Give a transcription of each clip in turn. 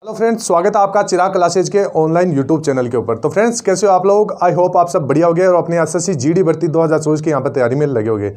Hello friends, स्वागत है आपका चिराग क्लासेज के ऑनलाइन यूट्यूब चैनल के ऊपर। तो फ्रेंड्स, कैसे हो आप लोग? आई होप आप सब बढ़िया हो गए और अपनी एसएससी जीडी भर्ती 2024 की यहाँ पर तैयारी में लगे होंगे।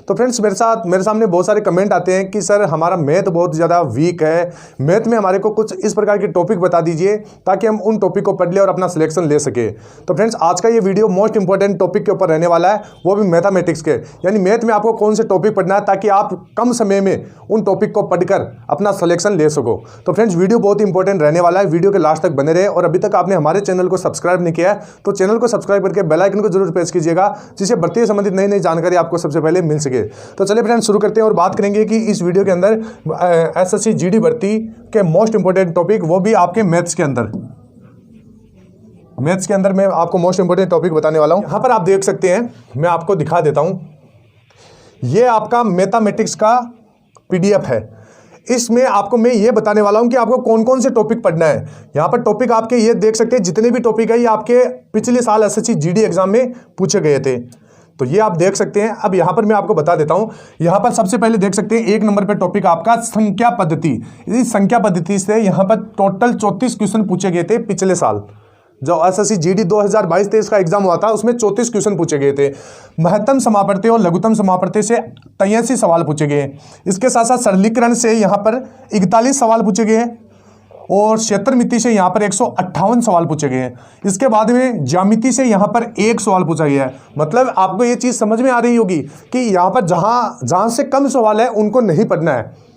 तो फ्रेंड्स, मेरे सामने बहुत सारे कमेंट आते हैं कि सर हमारा मैथ बहुत ज़्यादा वीक है, मैथ में हमारे को कुछ इस प्रकार के टॉपिक बता दीजिए ताकि हम उन टॉपिक को पढ़ लें और अपना सिलेक्शन ले सके। तो फ्रेंड्स, आज का ये वीडियो मोस्ट इंपॉर्टेंट टॉपिक के ऊपर रहने वाला है, वो भी मैथमेटिक्स के, यानी मैथ में आपको कौन से टॉपिक पढ़ना है ताकि आप कम समय में उन टॉपिक को पढ़कर अपना सिलेक्शन ले सको। तो फ्रेंड्स, वीडियो बहुत इंपॉर्टेंट रहने वाला है, वीडियो के लास्ट तक बने रहे। और अभी तक आपने हमारे चैनल को सब्सक्राइब नहीं किया है तो चैनल को सब्सक्राइब करके बेल आइकन को जरूर प्रेस कीजिएगा, जिससे भर्ती से संबंधित नई नई जानकारी आपको सबसे पहले मिल सके। तो चलिए फ्रेंड्स, शुरू करते हैं और बात करेंगे कि इस वीडियो के अंदर एसएससी जीडी भर्ती के मोस्ट इंपॉर्टेंट टॉपिक, वो भी आपके मैथ्स के अंदर मैं आपको मोस्ट इंपॉर्टेंट टॉपिक बताने वाला हूं। यहां पर आप देख सकते हैं, मैं आपको दिखा देता हूं, ये आपका मैथमेटिक्स का पीडीएफ है। इसमें आपको मैं ये बताने वाला हूं कि आपको कौन कौन से टॉपिक पढ़ना है। यहां पर टॉपिक आपके ये देख सकते हैं, जितने भी टॉपिक है ये आपके पिछले साल एसएससी जीडी एग्जाम में पूछे गए थे, तो ये आप देख सकते हैं। अब यहां पर मैं आपको बता देता हूं, यहां पर सबसे पहले देख सकते हैं 1 नंबर पे टॉपिक आपका संख्या पद्धति। इस संख्या पद्धति से यहां पर टोटल 34 क्वेश्चन पूछे गए थे पिछले साल। जो एसएससी जीडी 2022-23 का एग्जाम हुआ था उसमें 34 क्वेश्चन पूछे गए थे। महत्तम समापवर्ती और लघुत्तम समापवर्ती से 83 सवाल पूछे गए। इसके साथ साथ सरलीकरण से यहाँ पर 41 सवाल पूछे गए और क्षेत्रमिति से यहाँ पर 158 सवाल पूछे गए हैं। इसके बाद में ज्यामिति से यहाँ पर 1 सवाल पूछा गया है। मतलब आपको ये चीज़ समझ में आ रही होगी कि यहाँ पर जहाँ से कम सवाल है उनको नहीं पढ़ना है,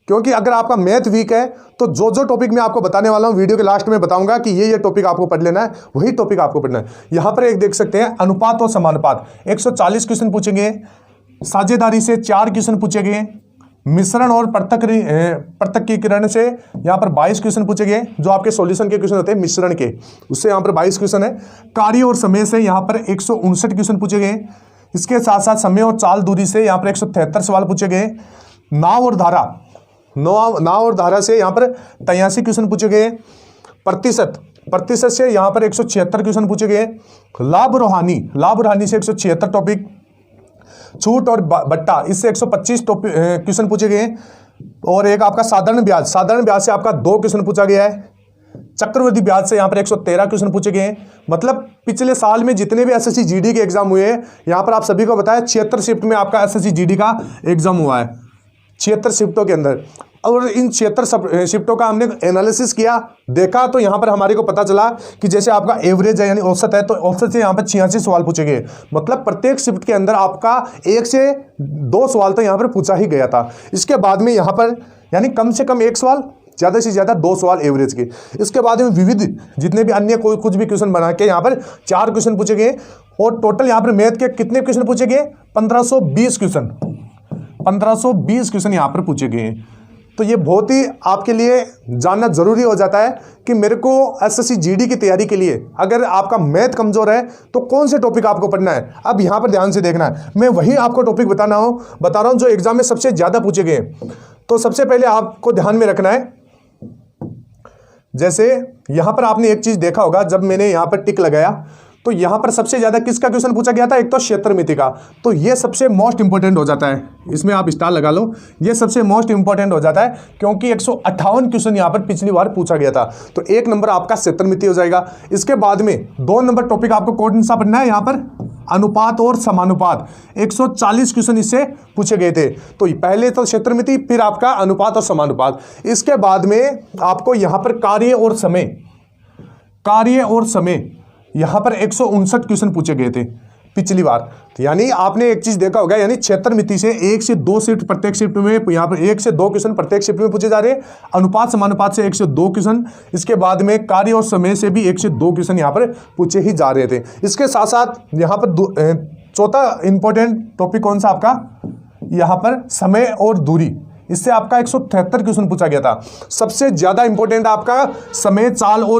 क्योंकि अगर आपका मैथ वीक है तो जो टॉपिक मैं आपको बताने वाला हूं वीडियो के लास्ट में बताऊंगा कि ये टॉपिक आपको पढ़ लेना है, वही टॉपिक आपको पढ़ना है। यहां पर एक देख सकते हैं, अनुपात और समानुपात 140 क्वेश्चन पूछे गए। साझेदारी से 4 क्वेश्चन पूछे गए। मिश्रण और पृथक्कीकरण से यहां पर 22 क्वेश्चन पूछे गए, जो आपके सॉल्यूशन के क्वेश्चन होते हैं मिश्रण के, उससे यहां पर 22 क्वेश्चन है। कार्य और समय से यहां पर 159 क्वेश्चन पूछे गए। इसके साथ साथ समय और चाल दूरी से यहां पर 173 सवाल पूछे गए। नाव और धारा से यहाँ पर 83 क्वेश्चन पूछे गए। प्रतिशत से यहाँ पर 176 क्वेश्चन पूछे गए। लाभ और हानि से 176 टॉपिक। छूट और बट्टा, इससे 125 क्वेश्चन पूछे गए। और एक आपका साधारण ब्याज से आपका 2 क्वेश्चन पूछा गया है। चक्रवृद्धि ब्याज से यहाँ पर 113 क्वेश्चन पूछे गए। मतलब पिछले साल में जितने भी एसएससी जीडी के एग्जाम हुए हैं, यहाँ पर आप सभी को बताया 76 शिफ्ट में आपका एसएससी जीडी का एग्जाम हुआ है, 76 शिफ्टों के अंदर। और इन 76 शिफ्टों का हमने एनालिसिस किया, देखा, तो यहाँ पर हमारे को पता चला कि जैसे आपका एवरेज है यानी औसत है, तो औसत से यहाँ पर 86 सवाल पूछे गए। मतलब प्रत्येक शिफ्ट के अंदर आपका 1 से 2 सवाल तो यहाँ पर पूछा ही गया था। इसके बाद में यहाँ पर यानी कम से कम 1 सवाल, ज़्यादा से ज़्यादा 2 सवाल एवरेज के। इसके बाद में विविध जितने भी अन्य कुछ भी क्वेश्चन बना के यहाँ पर 4 क्वेश्चन पूछे गए। और टोटल यहाँ पर मैथ के कितने क्वेश्चन पूछे गए? 1520 क्वेश्चन यहाँ पर पूछे गए। तो ये बहुत ही आपके लिए जानना जरूरी हो जाता है कि मेरे को एसएससी जीडी की तैयारी के लिए अगर आपका मैथ कमजोर है तो कौन से टॉपिक आपको पढ़ना है। अब यहाँ पर ध्यान से देखना है, मैं वही आपको टॉपिक बता रहा हूँ जो एग्जाम में सबसे ज़्यादा पूछे गए। तो सबसे पहले आपको ध्यान में रखना है, जैसे यहाँ पर आपने एक चीज़ देखा होगा, जब मैंने यहाँ पर टिक लगाया तो यहाँ पर सबसे ज़्यादा किसका क्वेश्चन पूछा गया था? एक तो क्षेत्रमिति का। तो ये सबसे मोस्ट इंपॉर्टेंट हो जाता है, इसमें आप स्टार लगा लो, ये सबसे मोस्ट इंपॉर्टेंट हो जाता है क्योंकि 158 क्वेश्चन यहाँ पर पिछली बार पूछा गया था। तो 1 नंबर आपका क्षेत्रमिति हो जाएगा। इसके बाद में 2 नंबर टॉपिक आपको कौन सा पढ़ना है? यहाँ पर अनुपात और समानुपात, 140 क्वेश्चन इससे पूछे गए थे। तो पहले तो क्षेत्रमिति, फिर आपका अनुपात और समानुपात। इसके बाद में आपको यहाँ पर कार्य और समय यहाँ पर 159 क्वेश्चन पूछे गए थे पिछली बार। तो यानी आपने एक चीज देखा होगा, यानी क्षेत्रमिति से 1 से 2 शिफ्ट प्रत्येक शिफ्ट में, यहाँ पर 1 से 2 क्वेश्चन प्रत्येक शिफ्ट में पूछे जा रहे हैं। अनुपात समानुपात से 1 से 2 क्वेश्चन। इसके बाद में कार्य और समय से भी 1 से 2 क्वेश्चन यहाँ पर पूछे ही जा रहे थे। इसके साथ साथ यहाँ पर चौथा इंपॉर्टेंट टॉपिक कौन सा आपका? यहाँ पर समय और दूरी, इससे आपका 173 क्वेश्चन पूछा गया था। सबसे ज्यादा इंपॉर्टेंट आपका समय, चाल और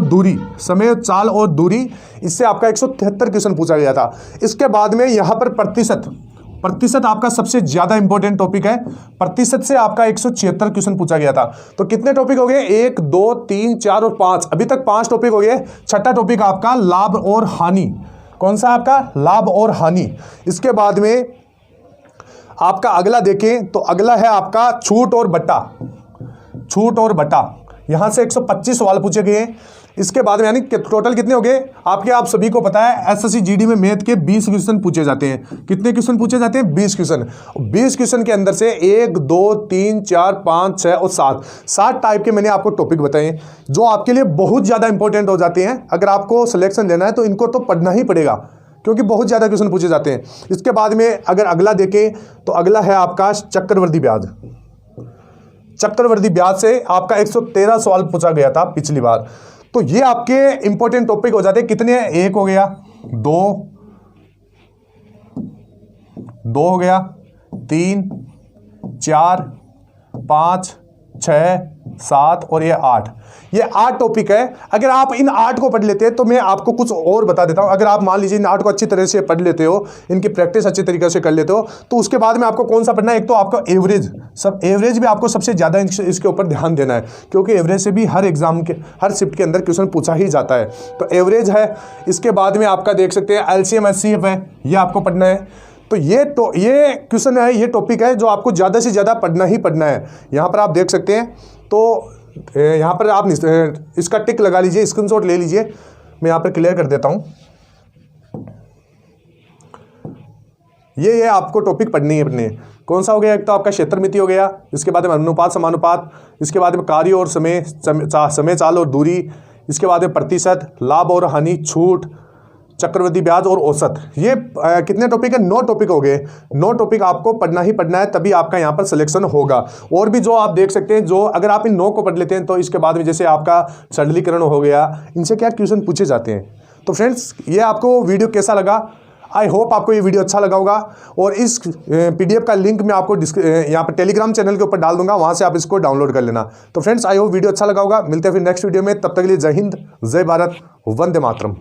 दूरी, इससे आपका 173 क्वेश्चन पूछा गया था। इसके बाद में यहाँ पर प्रतिशत आपका सबसे ज्यादा इंपॉर्टेंट टॉपिक है। प्रतिशत से आपका 176 क्वेश्चन पूछा गया था। तो कितने टॉपिक हो गए? 1 2 3 4 और 5, अभी तक 5 टॉपिक हो गए। छठा टॉपिक आपका लाभ और हानि। कौन सा आपका? लाभ और हानि। इसके बाद में आपका अगला देखें तो अगला है आपका छूट और बट्टा। यहाँ से 125 सवाल पूछे गए। इसके बाद में यानी टोटल कितने हो गए आपके, आप सभी को पता है एसएससी जीडी में मैथ के 20 क्वेश्चन पूछे जाते हैं। कितने क्वेश्चन पूछे जाते हैं? 20 क्वेश्चन। 20 क्वेश्चन के अंदर से 1 2 3 4 5 6 और 7 टाइप के मैंने आपको टॉपिक बताए जो आपके लिए बहुत ज़्यादा इंपॉर्टेंट हो जाते हैं। अगर आपको सिलेक्शन लेना है तो इनको तो पढ़ना ही पड़ेगा क्योंकि बहुत ज़्यादा क्वेश्चन पूछे जाते हैं। इसके बाद में अगर अगला देखें तो अगला है आपका चक्रवृद्धि ब्याज। चक्रवृद्धि ब्याज से आपका 113 सवाल पूछा गया था पिछली बार। तो ये आपके इंपॉर्टेंट टॉपिक हो जाते हैं। कितने? 1 हो गया, 2 हो गया, 3 4 5 6 7 और ये 8। ये 8 टॉपिक है। अगर आप इन 8 को पढ़ लेते हैं तो मैं आपको कुछ और बता देता हूं। अगर आप मान लीजिए इन 8 को अच्छी तरह से पढ़ लेते हो, इनकी प्रैक्टिस अच्छी तरीके से कर लेते हो, तो उसके बाद में आपको कौन सा पढ़ना है? एक तो आपका एवरेज, एवरेज भी आपको सबसे ज़्यादा इसके ऊपर ध्यान देना है क्योंकि एवरेज से भी हर एग्जाम के हर शिफ्ट के अंदर क्वेश्चन पूछा ही जाता है। तो एवरेज है। इसके बाद में आपका देख सकते हैं एलसीएम एचसीएफ है, ये आपको पढ़ना है। तो ये क्वेश्चन है, ये टॉपिक है जो आपको ज़्यादा से ज़्यादा पढ़ना ही पढ़ना है। यहाँ पर आप देख सकते हैं। तो यहाँ पर आप इसका टिक लगा लीजिए, स्क्रीनशॉट ले लीजिए। मैं यहाँ पर क्लियर कर देता हूँ। ये आपको टॉपिक पढ़नी है। कौन सा हो गया? एक तो आपका क्षेत्रमिति हो गया, इसके बाद में अनुपात समानुपात, इसके बाद में कार्य और समय चाल और दूरी, इसके बाद में प्रतिशत, लाभ और हानि, छूट, चक्रवृद्धि ब्याज और औसत। ये कितने टॉपिक है? 9 टॉपिक हो गए। 9 टॉपिक आपको पढ़ना ही पढ़ना है, तभी आपका यहाँ पर सिलेक्शन होगा। और भी जो आप देख सकते हैं, जो अगर आप इन 9 को पढ़ लेते हैं तो इसके बाद में जैसे आपका सरलीकरण हो गया, इनसे क्या क्वेश्चन पूछे जाते हैं। तो फ्रेंड्स, ये आपको वीडियो कैसा लगा? आई होप आपको ये वीडियो अच्छा लगा होगा। और इस PDF का लिंक मैं आपको यहाँ पर टेलीग्राम चैनल के ऊपर डाल दूंगा, वहाँ से आप इसको डाउनलोड कर लेना। तो फ्रेंड्स, आई होप वीडियो अच्छा लगा होगा। मिलते हैं फिर नेक्स्ट वीडियो में। तब तक के लिए जय हिंद, जय भारत, वंदे मातरम।